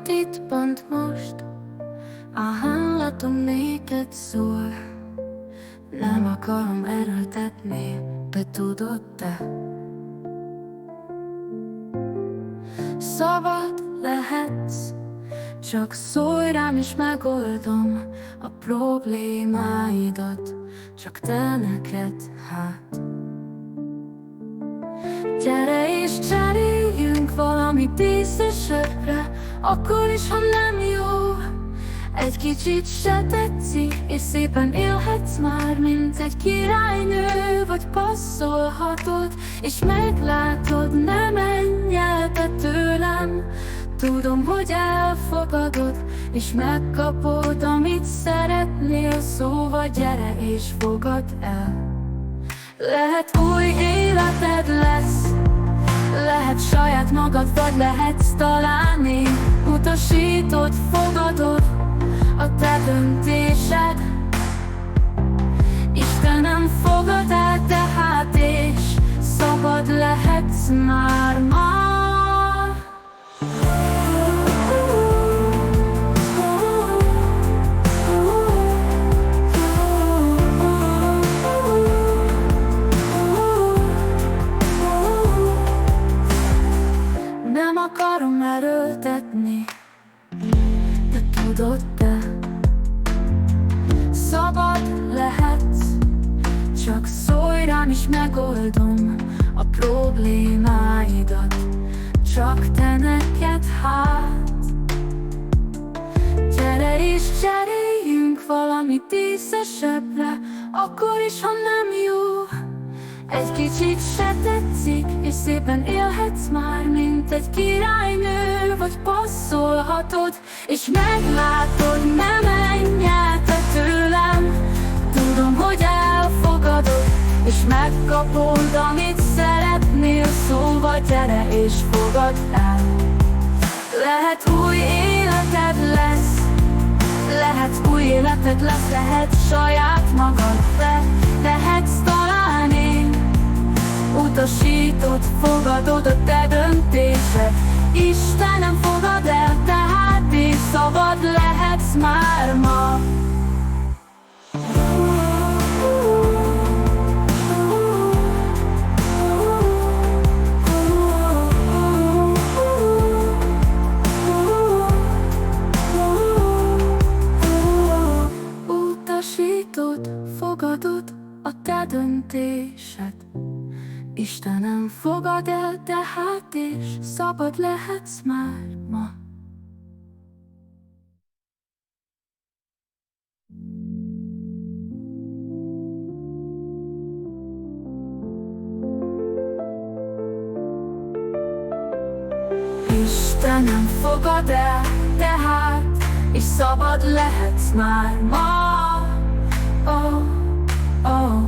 amit itt pont most a hanlatom néked szól. Nem akarom erőltetni, de tudod te. Szabad lehetsz, csak szólj rám és megoldom a problémáidat, csak te neked hát. Gyere és cseréljünk valami díszesebbre, akkor is, ha nem jó. Egy kicsit se tetszik, és szépen élhetsz már, mint egy királynő. Vagy passzolhatod, és meglátod, ne menj el te tőlem. Tudom, hogy elfogadod, és megkapod, amit szeretnél. Szóval gyere és fogad el. Lehet új életed lesz, lehet saját magad, vagy lehetsz találni. Utasítod, fogadod, a te döntésed. Istenem fogad el tehát, és szabad lehetsz már ma. Nem akarom erőltetni, de tudod te. Szabad lehetsz, csak szólj rám és megoldom a problémáidat, csak te neked hát. Gyere és cseréljünk valami díszesebbre, akkor is, ha nem jó. Egy kicsit se tetszik, és szépen élhetsz már, mint egy királynő. Vagy passzolhatod, és meglátod, ne menj el te tőlem. Tudom, hogy elfogadod, és megkapod, amit szeretnél. Szóval gyere és fogad el. Lehet új életed lesz, lehet új életed lesz, lehet saját magad, de lehetsz találni. Utasítod, fogadod, a te döntésed. Istenem fogad el tehát, és szabad lehetsz már ma. Utasítod, fogadod, a te döntésed. Istenem fogad el tehát, és szabad lehetsz már ma. Istenem fogad el tehát, és szabad lehetsz már ma. Oh, oh.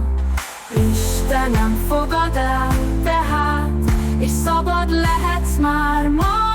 Istenem fogad el tehát, és szabad lehetsz már ma.